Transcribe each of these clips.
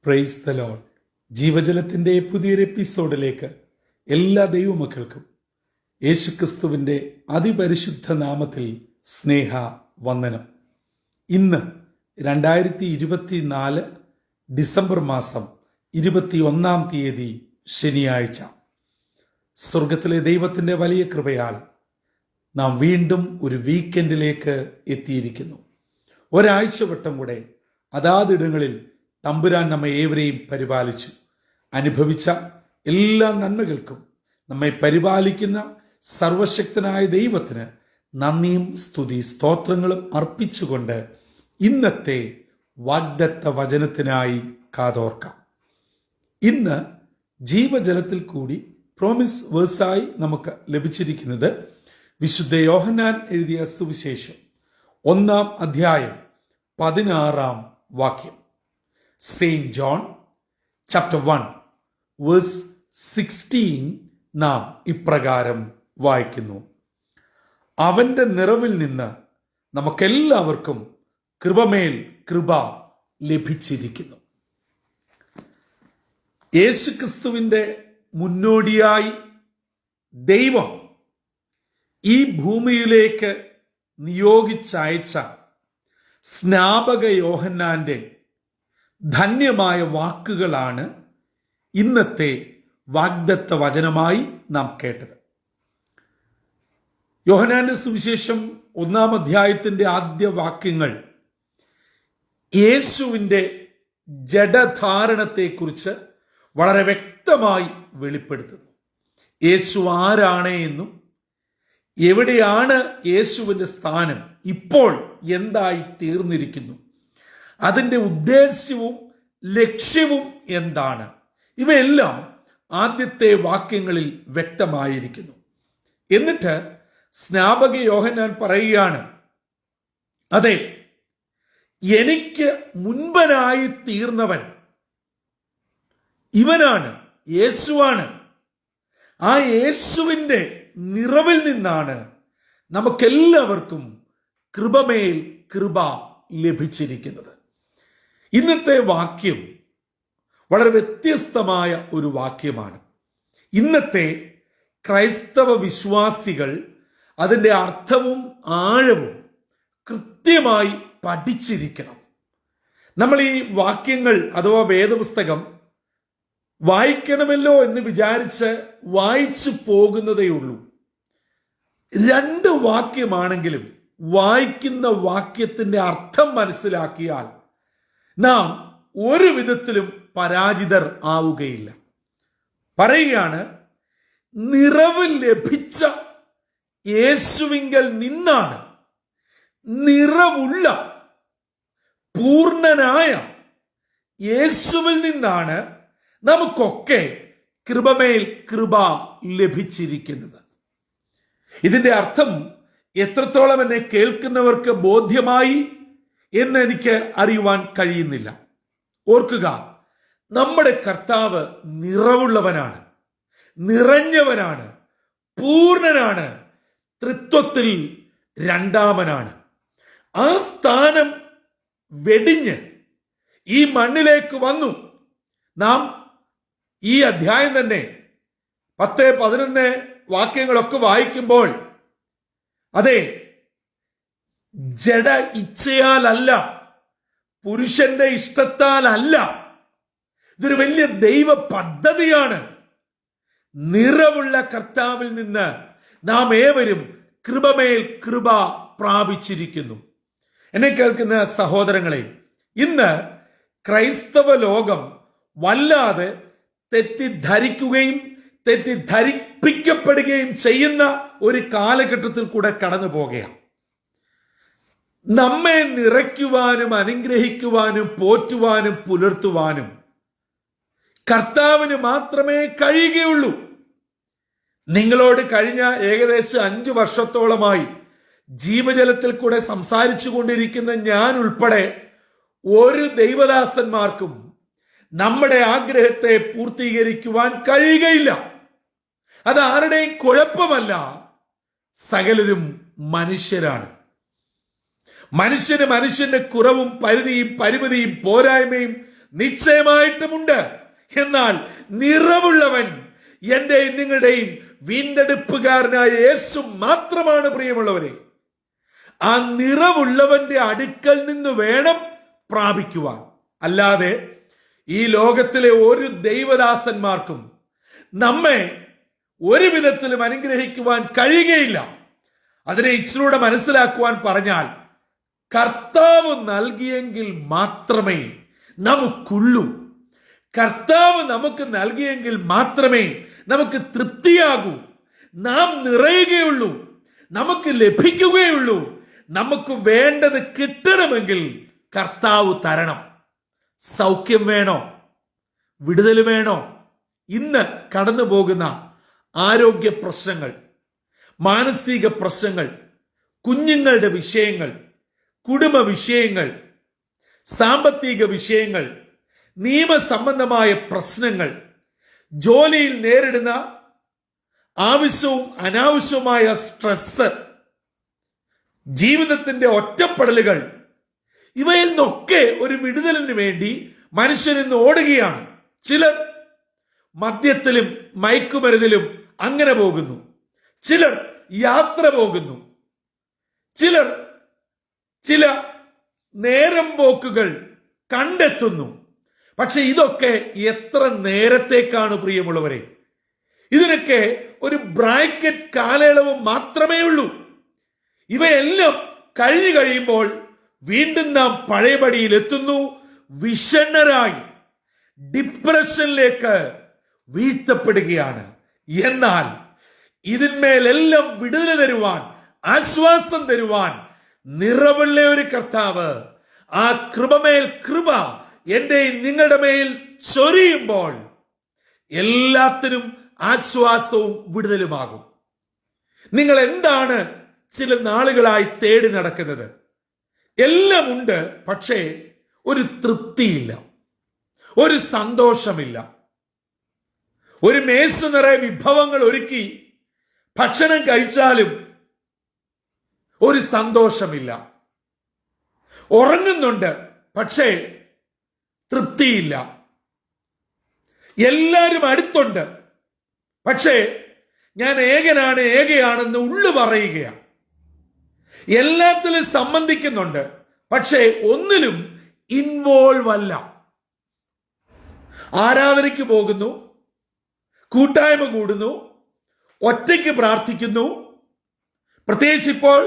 Praise the Lord. ജീവജലത്തിൻ്റെ പുതിയൊരു എപ്പിസോഡിലേക്ക് എല്ലാ ദൈവമക്കൾക്കും യേശുക്രിസ്തുവിൻ്റെ അതിപരിശുദ്ധ നാമത്തിൽ സ്നേഹ വന്ദനം. ഇന്ന് 2024 ഡിസംബർ മാസം 21 തീയതി ശനിയാഴ്ച. സ്വർഗത്തിലെ ദൈവത്തിൻ്റെ വലിയ കൃപയാൽ നാം വീണ്ടും ഒരു വീക്കെൻഡിലേക്ക് എത്തിയിരിക്കുന്നു. ഒരാഴ്ച വട്ടം കൂടെ അതാതിടങ്ങളിൽ തമ്പുരാൻ നമ്മെ ഏവരെയും പരിപാലിച്ചു. അനുഭവിച്ച എല്ലാ നന്മകൾക്കും നമ്മെ പരിപാലിക്കുന്ന സർവശക്തനായ ദൈവത്തിന് നന്ദിയും സ്തുതി സ്തോത്രങ്ങളും അർപ്പിച്ചുകൊണ്ട് ഇന്നത്തെ വാഗ്ദത്ത വചനത്തിനായി കാതോർക്കാം. ഇന്ന് ജീവജലത്തിൽ കൂടി പ്രോമിസ് വേഴ്സായി നമുക്ക് ലഭിച്ചിരിക്കുന്നത് വിശുദ്ധ യോഹന്നാൻ എഴുതിയ സുവിശേഷം 1 അധ്യായം 16 വാക്യം. സെയിന്റ് ജോൺ ചാപ്റ്റർ 1 വേഴ്സ് 16 നാം ഇപ്രകാരം വായിക്കുന്നു: അവന്റെ നിറവിൽ നിന്ന് നമുക്കെല്ലാവർക്കും കൃപമേൽ കൃപ ലഭിച്ചിരിക്കുന്നു. യേശുക്രിസ്തുവിന്റെ മുന്നോടിയായി ദൈവം ഈ ഭൂമിയിലേക്ക് നിയോഗിച്ചയച്ച സ്നാപക യോഹന്നാന്റെ ധന്യമായ വാക്കുകളാണ് ഇന്നത്തെ വാഗ്ദത്ത വചനമായി നാം കേട്ടത്. യോഹന്നാന്റെ സുവിശേഷം 1 അധ്യായത്തിന്റെ ആദ്യ വാക്യങ്ങൾ യേശുവിന്റെ ജഡധാരണത്തെക്കുറിച്ച് വളരെ വ്യക്തമായി വെളിപ്പെടുത്തുന്നു. യേശു ആരാണ് എന്നും എവിടെയാണ് യേശുവിന്റെ സ്ഥാനം, ഇപ്പോൾ എന്തായി തീർന്നിരിക്കുന്നു, അതിൻ്റെ ഉദ്ദേശ്യവും ലക്ഷ്യവും എന്താണ്, ഇവയെല്ലാം ആദ്യത്തെ വാക്യങ്ങളിൽ വ്യക്തമായിരിക്കുന്നു. എന്നിട്ട് സ്നാപക യോഹന്നാൻ പറയുകയാണ്, അതെ, എനിക്ക് മുൻപനായി തീർന്നവൻ ഇവനാണ്, യേശുവാണ്. ആ യേശുവിൻ്റെ നിറവിൽ നിന്നാണ് നമുക്കെല്ലാവർക്കും കൃപമേൽ കൃപ ലഭിച്ചിരിക്കുന്നത്. ഇന്നത്തെ വാക്യം വളരെ വ്യത്യസ്തമായ ഒരു വാക്യമാണ്. ഇന്നത്തെ ക്രൈസ്തവ വിശ്വാസികൾ അതിൻ്റെ അർത്ഥവും ആഴവും കൃത്യമായി പഠിച്ചിരിക്കണം. നമ്മൾ ഈ വാക്യങ്ങൾ അഥവാ വേദപുസ്തകം വായിക്കണമല്ലോ എന്ന് വിചാരിച്ച് വായിച്ചു പോകുന്നതേയുള്ളൂ. 2 വാക്യമാണെങ്കിലും വായിക്കുന്ന വാക്യത്തിന്റെ അർത്ഥം മനസ്സിലാക്കിയാൽ നാം ഒരു വിധത്തിലും പരാജിതർ ആവുകയില്ല. പറയുകയാണ്, നിറവ് ലഭിച്ച യേശുവിങ്കൽ നിന്നാണ്, നിറവുള്ള പൂർണ്ണനായ യേശുവിൽ നിന്നാണ് നമുക്കൊക്കെ കൃപമേൽ കൃപ ലഭിച്ചിരിക്കുന്നത്. ഇതിന്റെ അർത്ഥം എത്രത്തോളം എന്നെ കേൾക്കുന്നവർക്ക് ബോധ്യമായി എന്ന് എനിക്ക് അറിയുവാൻ കഴിയുന്നില്ല. ഓർക്കുക, നമ്മുടെ കർത്താവ് നിറവുള്ളവനാണ്, നിറഞ്ഞവനാണ്, പൂർണ്ണനാണ്, ത്രിത്വത്തിൽ രണ്ടാമനാണ്. ആ സ്ഥാനം വെടിഞ്ഞ് ഈ മണ്ണിലേക്ക് വന്നു. നാം ഈ അധ്യായം തന്നെ 10, 11 വാക്യങ്ങളൊക്കെ വായിക്കുമ്പോൾ അതെ, ജഡ ഇച്ഛയാലല്ല, പുരുഷന്റെ ഇഷ്ടത്താലല്ല, ഇതൊരു വലിയ ദൈവ പദ്ധതിയാണ്. നിറവുള്ള കർത്താവിൽ നിന്ന് നാം ഏവരും കൃപമേൽ കൃപ പ്രാപിച്ചിരിക്കുന്നു. എന്നെ കേൾക്കുന്ന സഹോദരങ്ങളെ, ഇന്ന് ക്രൈസ്തവ ലോകം വല്ലാതെ തെറ്റിദ്ധരിക്കുകയും തെറ്റിദ്ധരിപ്പിക്കപ്പെടുകയും ചെയ്യുന്ന ഒരു കാലഘട്ടത്തിൽ കൂടെ കടന്നു പോകുകയാണ്. നമ്മെ നിറയ്ക്കുവാനും അനുഗ്രഹിക്കുവാനും പോറ്റുവാനും പുലർത്തുവാനും കർത്താവിന് മാത്രമേ കഴിയുകയുള്ളൂ. നിങ്ങളോട് കഴിഞ്ഞ ഏകദേശം 5 വർഷത്തോളമായി ജീവജലത്തിൽ കൂടെ സംസാരിച്ചു കൊണ്ടിരിക്കുന്ന ഞാൻ ഉൾപ്പെടെ ഒരു ദൈവദാസന്മാർക്കും നമ്മുടെ ആഗ്രഹത്തെ പൂർത്തീകരിക്കുവാൻ കഴിയുകയില്ല. അത് ആരുടെയും കുഴപ്പമല്ല, സകലരും മനുഷ്യരാണ്. മനുഷ്യന്റെ കുറവും പരിധിയും പരിമിതിയും പോരായ്മയും നിശ്ചയമായിട്ടുമുണ്ട്. എന്നാൽ നിറവുള്ളവൻ എന്റെയും നിങ്ങളുടെയും വീണ്ടെടുപ്പുകാരനായ യേശു മാത്രമാണ്. പ്രിയമുള്ളവരെ, ആ നിറവുള്ളവന്റെ അടുക്കൽ നിന്ന് വേണം പ്രാപിക്കുവാൻ. അല്ലാതെ ഈ ലോകത്തിലെ ഒരു ദൈവദാസന്മാർക്കും നമ്മെ ഒരു വിധത്തിലും അനുഗ്രഹിക്കുവാൻ കഴിയുകയില്ല. അതിനെ ഇച്ചിലൂടെ മനസ്സിലാക്കുവാൻ പറഞ്ഞാൽ, കർത്താവ് നൽകിയെങ്കിൽ മാത്രമേ നമുക്കുള്ളൂ. കർത്താവ് നമുക്ക് നൽകിയെങ്കിൽ മാത്രമേ നമുക്ക് തൃപ്തിയാകൂ, നാം നിറയുകയുള്ളൂ, നമുക്ക് ലഭിക്കുകയുള്ളൂ. നമുക്ക് വേണ്ടത് കിട്ടണമെങ്കിൽ കർത്താവ് തരണം. സൗഖ്യം വേണോ, വിടുതൽ വേണോ, ഇന്ന് കടന്നു പോകുന്ന ആരോഗ്യ പ്രശ്നങ്ങൾ, മാനസിക പ്രശ്നങ്ങൾ, കുഞ്ഞുങ്ങളുടെ വിഷയങ്ങൾ, കുടുംബ വിഷയങ്ങൾ, സാമ്പത്തിക വിഷയങ്ങൾ, നിയമസംബന്ധമായ പ്രശ്നങ്ങൾ, ജോലിയിൽ നേരിടുന്ന ആവശ്യവും അനാവശ്യവുമായ സ്ട്രെസ്, ജീവിതത്തിന്റെ ഒറ്റപ്പെടലുകൾ, ഇവയിൽ നിന്നൊക്കെ ഒരു വിടുതലിന് വേണ്ടി മനുഷ്യൻ ഇന്ന് ഓടുകയാണ്. ചിലർ മദ്യത്തിലും മയക്കുമരുന്നിലും അങ്ങനെ പോകുന്നു, ചിലർ യാത്ര പോകുന്നു, ചിലർ ചില നേരം പോക്കുകൾ കണ്ടെത്തുന്നു. പക്ഷെ ഇതൊക്കെ എത്ര നേരത്തേക്കാണ് പ്രിയമുള്ളവരെ? ഇതിനൊക്കെ ഒരു ബ്രാക്കറ്റ് കാലയളവ് മാത്രമേ ഉള്ളൂ. ഇവയെല്ലാം കഴിഞ്ഞു കഴിയുമ്പോൾ വീണ്ടും നാം പഴയപടിയിൽ എത്തുന്നു, വിഷണ്ണരായി ഡിപ്രഷനിലേക്ക് വീഴ്ത്തപ്പെടുകയാണ്. എന്നാൽ ഇതിന്മേലെല്ലാം വിടുതൽ തരുവാൻ, ആശ്വാസം തരുവാൻ നിറവുള്ള ഒരു കർത്താവ്, ആ കൃപമേൽ കൃപ എന്റെയും നിങ്ങളുടെ മേൽ ചൊരിയുമ്പോൾ എല്ലാത്തിനും ആശ്വാസവും വിടുതലുമാകും. നിങ്ങൾ എന്താണ് ചില നാളുകളായി തേടി നടക്കുന്നത്? എല്ലാം ഉണ്ട്, പക്ഷേ ഒരു തൃപ്തിയില്ല, ഒരു സന്തോഷമില്ല. ഒരു മേശ നിറയെ വിഭവങ്ങൾ ഒരുക്കി ഭക്ഷണം കഴിച്ചാലും ഒരു സന്തോഷമില്ല. ഉറങ്ങുന്നുണ്ട്, പക്ഷേ തൃപ്തിയില്ല. എല്ലാവരും അടുത്തുണ്ട്, പക്ഷേ ഞാൻ ഏകയാണെന്ന് ഉള്ളു പറയുകയാണ്. എല്ലാത്തിലും സംബന്ധിക്കുന്നുണ്ട്, പക്ഷേ ഒന്നിലും ഇൻവോൾവ് അല്ല. ആരാധനയ്ക്ക് പോകുന്നു, കൂട്ടായ്മ കൂടുന്നു, ഒറ്റയ്ക്ക് പ്രാർത്ഥിക്കുന്നു. പ്രത്യേകിച്ച് ഇപ്പോൾ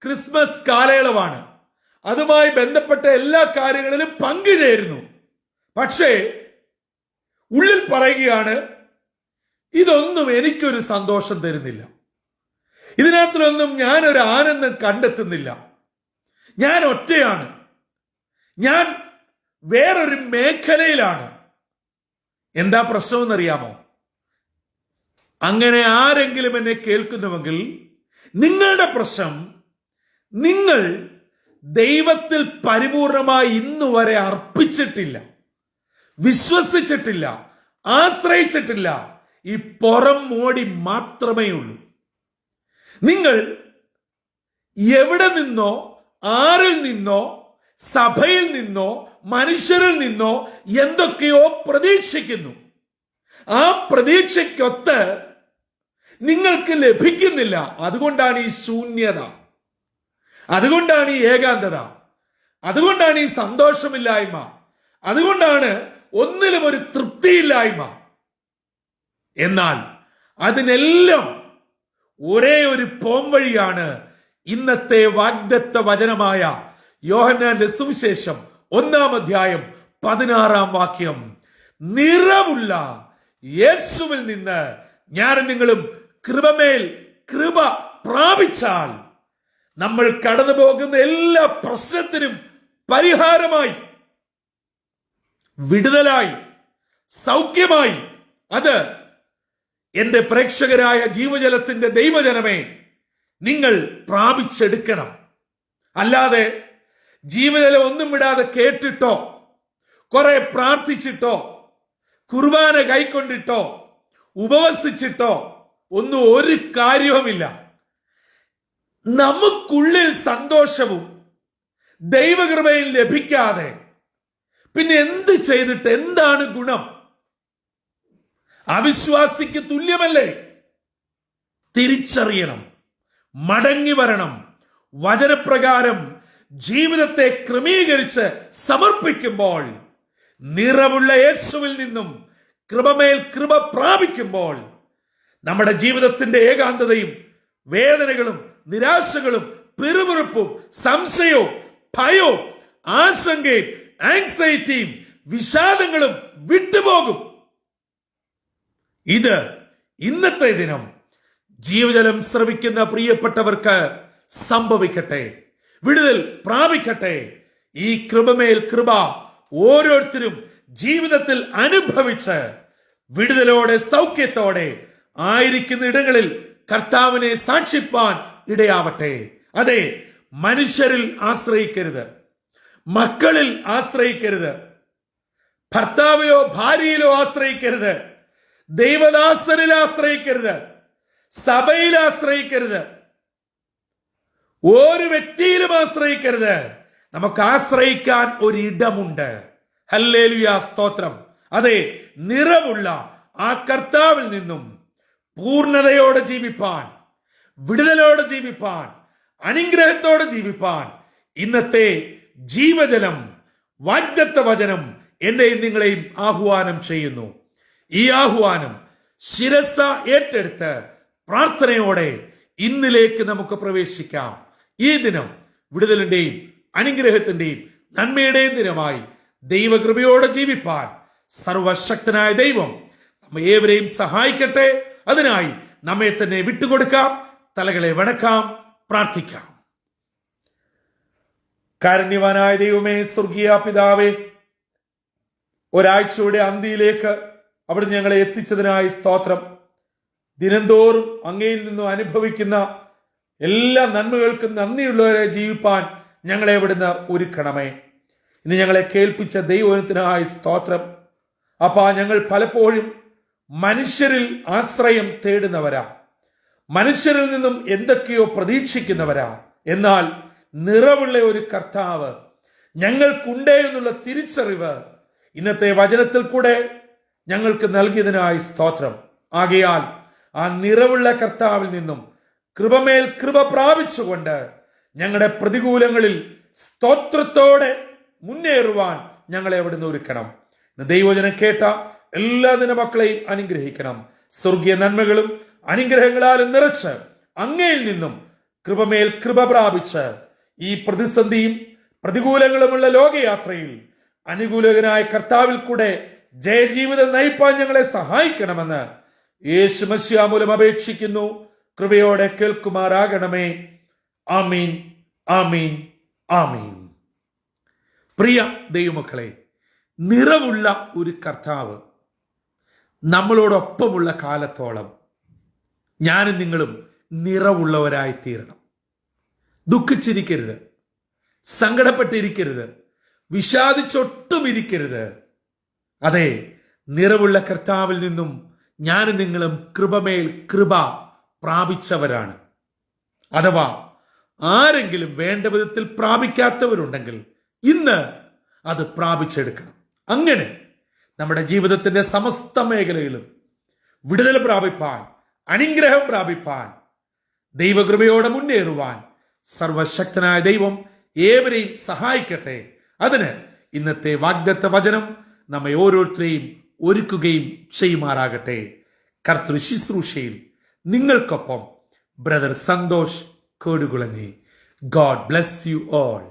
ക്രിസ്മസ് കാലയളവാണ്, അതുമായി ബന്ധപ്പെട്ട എല്ലാ കാര്യങ്ങളിലും പങ്കുചേരുന്നു. പക്ഷേ ഉള്ളിൽ പറയുകയാണ്, ഇതൊന്നും എനിക്കൊരു സന്തോഷം തരുന്നില്ല, ഇതിനകത്തിലൊന്നും ഞാനൊരു ആനന്ദം കണ്ടെത്തുന്നില്ല, ഞാൻ ഒറ്റയാണ്, ഞാൻ വേറൊരു മേഖലയിലാണ്. എന്താ പ്രശ്നമെന്നറിയാമോ? അങ്ങനെ ആരെങ്കിലും എന്നെ കേൾക്കുന്നുവെങ്കിൽ നിങ്ങളുടെ പ്രശ്നം, നിങ്ങൾ ദൈവത്തിൽ പരിപൂർണമായി ഇന്നുവരെ അർപ്പിച്ചിട്ടില്ല, വിശ്വസിച്ചിട്ടില്ല, ആശ്രയിച്ചിട്ടില്ല. ഈ പുറം മോടി മാത്രമേ ഉള്ളൂ. നിങ്ങൾ എവിടെ നിന്നോ, ആരിൽ നിന്നോ, സഭയിൽ നിന്നോ, മനുഷ്യരിൽ നിന്നോ എന്തൊക്കെയോ പ്രതീക്ഷിക്കുന്നു. ആ പ്രതീക്ഷയ്ക്കൊത്ത് നിങ്ങൾക്ക് ലഭിക്കുന്നില്ല. അതുകൊണ്ടാണ് ഈ ശൂന്യത, അതുകൊണ്ടാണ് ഈ ഏകാന്തത, അതുകൊണ്ടാണ് ഈ സന്തോഷമില്ലായ്മ, അതുകൊണ്ടാണ് ഒന്നിലും ഒരു തൃപ്തിയില്ലായ്മ. എന്നാൽ അതിനെല്ലാം ഒരേ ഒരു പോംവഴിയാണ് ഇന്നത്തെ വാഗ്ദത്ത വചനമായ യോഹന്നാന്റെ സുവിശേഷം 1-ാം അധ്യായം 16-ാം വാക്യം. നിറവുള്ള യേശുവിൽ നിന്ന് ഞാനും നിങ്ങളും കൃപമേൽ കൃപ പ്രാപിച്ചാൽ നമ്മൾ കടന്നു പോകുന്ന എല്ലാ പ്രശ്നത്തിനും പരിഹാരമായി, വിടുതലായി, സൗഖ്യമായി. അത് എന്റെ പ്രേക്ഷകരായ ജീവജലത്തിന്റെ ദൈവജനമേ, നിങ്ങൾ പ്രാപിച്ചെടുക്കണം. അല്ലാതെ ജീവജലം ഒന്നും വിടാതെ കേട്ടിട്ടോ, കുറെ പ്രാർത്ഥിച്ചിട്ടോ, കുർബാന കൈക്കൊണ്ടിട്ടോ, ഉപവസിച്ചിട്ടോ ഒന്നും ഒരു കാര്യവുമില്ല. നമുക്കുള്ളിൽ സന്തോഷവും ദൈവകൃപയും ലഭിക്കാതെ പിന്നെ എന്ത് ചെയ്തിട്ട് എന്താണ് ഗുണം? അവിശ്വാസിക്ക് തുല്യമല്ലേ? തിരിച്ചറിയണം, മടങ്ങി വരണം. വചനപ്രകാരം ജീവിതത്തെ ക്രമീകരിച്ച് സമർപ്പിക്കുമ്പോൾ, നിറവുള്ള യേശുവിൽ നിന്നും കൃപമേൽ കൃപ പ്രാപിക്കുമ്പോൾ, നമ്മുടെ ജീവിതത്തിന്റെ ഏകാന്തതയും വേദനകളും നിരാശകളും പിറുപിറുപ്പും സംശയവും ഭയവും ആശങ്കയും ആങ്സൈറ്റിയും വിഷാദങ്ങളും വിട്ടുപോകും. ഇത് ഇന്നത്തെ ദിനം ജീവജലം ശ്രവിക്കുന്ന പ്രിയപ്പെട്ടവർക്ക് സംഭവിക്കട്ടെ, വിടുതൽ പ്രാപിക്കട്ടെ. ഈ കൃപമേൽ കൃപ ഓരോരുത്തരും ജീവിതത്തിൽ അനുഭവിച്ച് വിടുതലോടെ സൗഖ്യത്തോടെ ആയിരിക്കുന്ന ഇടങ്ങളിൽ കർത്താവിനെ സാക്ഷിപ്പാൻ ഇടയാവട്ടെ. അതെ, മനുഷ്യരിൽ ആശ്രയിക്കരുത്, മക്കളിൽ ആശ്രയിക്കരുത്, ഭർത്താവിലോ ഭാര്യയിലോ ആശ്രയിക്കരുത്, ദൈവദാസനിൽ ആശ്രയിക്കരുത്, സഭയിൽ ആശ്രയിക്കരുത്, ഒരു വ്യക്തിയിലും ആശ്രയിക്കരുത്. നമുക്ക് ആശ്രയിക്കാൻ ഒരിടമുണ്ട്. ഹല്ലേലൂയ, സ്തോത്രം. അതെ, നിറവുള്ള ആ കർത്താവിൽ നിന്നും പൂർണ്ണതയോടെ ജീവിപ്പാൻ, വിടുതലോടെ ജീവിപ്പാൻ, അനുഗ്രഹത്തോടെ ജീവിപ്പാൻ ഇന്നത്തെ ജീവജലം വാഗ്ദത്ത വചനം എന്നെയും നിങ്ങളെയും ആഹ്വാനം ചെയ്യുന്നു. ഈ ആഹ്വാനം ശിരസ ഏറ്റെടുത്ത് പ്രാർത്ഥനയോടെ ഇന്നിലേക്ക് നമുക്ക് പ്രവേശിക്കാം. ഈ ദിനം വിടുതലിന്റെയും അനുഗ്രഹത്തിന്റെയും നന്മയുടെയും ദിനമായി ദൈവകൃപയോടെ ജീവിപ്പാൻ സർവശക്തനായ ദൈവം നമ്മെ ഏവരെയും സഹായിക്കട്ടെ. അതിനായി നമ്മെ തന്നെ വിട്ടുകൊടുക്കാം, തലകളെ വണക്കാം, പ്രാർത്ഥിക്കാം. കാരുണ്യവാനായ ദൈവമേ, സ്വർഗീയ പിതാവേ, ഒരാഴ്ചയുടെ അന്തിയിലേക്ക് അവിടുന്ന് ഞങ്ങളെ എത്തിച്ചതിനായി സ്തോത്രം. ദിനംതോറും അങ്ങയിൽ നിന്നും അനുഭവിക്കുന്ന എല്ലാ നന്മകൾക്കും നന്ദിയുള്ളവരെ ജീവിപ്പാൻ ഞങ്ങളെ അവിടുന്ന് ഒരുക്കണമേ. ഇന്ന് ഞങ്ങളെ കേൾപ്പിച്ച ദൈവത്തിനായി സ്തോത്രം. അപ്പാ, ഞങ്ങൾ പലപ്പോഴും മനുഷ്യരിൽ ആശ്രയം തേടുന്നവരാ, മനുഷ്യരിൽ നിന്നും എന്തൊക്കെയോ പ്രതീക്ഷിക്കുന്നവരാ. എന്നാൽ നിറവുള്ള ഒരു കർത്താവ് ഞങ്ങൾക്കുണ്ടേ എന്നുള്ള തിരിച്ചറിവ് ഇന്നത്തെ വചനത്തിൽ കൂടെ ഞങ്ങൾക്ക് നൽകിയതിനായി സ്തോത്രം. ആകയാൽ ആ നിറവുള്ള കർത്താവിൽ നിന്നും കൃപമേൽ കൃപ പ്രാപിച്ചുകൊണ്ട് ഞങ്ങളുടെ പ്രതികൂലങ്ങളിൽ സ്തോത്രത്തോടെ മുന്നേറുവാൻ ഞങ്ങളെ അവിടുന്ന് ഒരുക്കണം. ദൈവവചനം കേട്ട എല്ലാ ദിനമക്കളെയും അനുഗ്രഹിക്കണം. സ്വർഗീയ നന്മകളും അനുഗ്രഹങ്ങളാലും നിറച്ച് അങ്ങയിൽ നിന്നും കൃപമേൽ കൃപ പ്രാപിച്ച് ഈ പ്രതിസന്ധിയും പ്രതികൂലങ്ങളുമുള്ള ലോകയാത്രയിൽ അനുകൂലകനായ കർത്താവിൽ കൂടെ ജയജീവിതം നയിപ്പാൻ ഞങ്ങളെ സഹായിക്കണമെന്ന് യേശു മശിഹാ മൂലം അപേക്ഷിക്കുന്നു. കൃപയോടെ കേൾക്കുമാറാകണമേ. ആമീൻ, ആമീൻ, ആമീൻ. പ്രിയ ദൈവമക്കളെ, നിറവുള്ള ഒരു കർത്താവ് നമ്മളോടൊപ്പമുള്ള കാലത്തോളം ഞാനും നിങ്ങളും നിറവുള്ളവരായി തീരണം. ദുഃഖിച്ചിരിക്കരുത്, സങ്കടപ്പെട്ടിരിക്കരുത്, വിഷാദിച്ചൊട്ടും ഇരിക്കരുത്. അതെ, നിറവുള്ള കർത്താവിൽ നിന്നും ഞാനും നിങ്ങളും കൃപമേൽ കൃപ പ്രാപിച്ചവരാണ്. അഥവാ ആരെങ്കിലും വേണ്ട വിധത്തിൽ പ്രാപിക്കാത്തവരുണ്ടെങ്കിൽ ഇന്ന് അത് പ്രാപിച്ചെടുക്കണം. അങ്ങനെ നമ്മുടെ ജീവിതത്തിന്റെ സമസ്ത മേഖലയിലും വിടുതൽ പ്രാപിപ്പാൻ, അനുഗ്രഹം പ്രാപിപ്പാൻ, ദൈവകൃപയോടെ മുന്നേറുവാൻ സർവശക്തനായ ദൈവം ഏവരെയും സഹായിക്കട്ടെ. അതിന് ഇന്നത്തെ വാഗ്ദത്ത വചനം നമ്മെ ഓരോരുത്തരെയും ഒരുക്കുകയും ചെയ്യുമാറാകട്ടെ. കർത്തൃ ശുശ്രൂഷയിൽ നിങ്ങൾക്കൊപ്പം brother Santhosh Kodukulanji. God bless you all.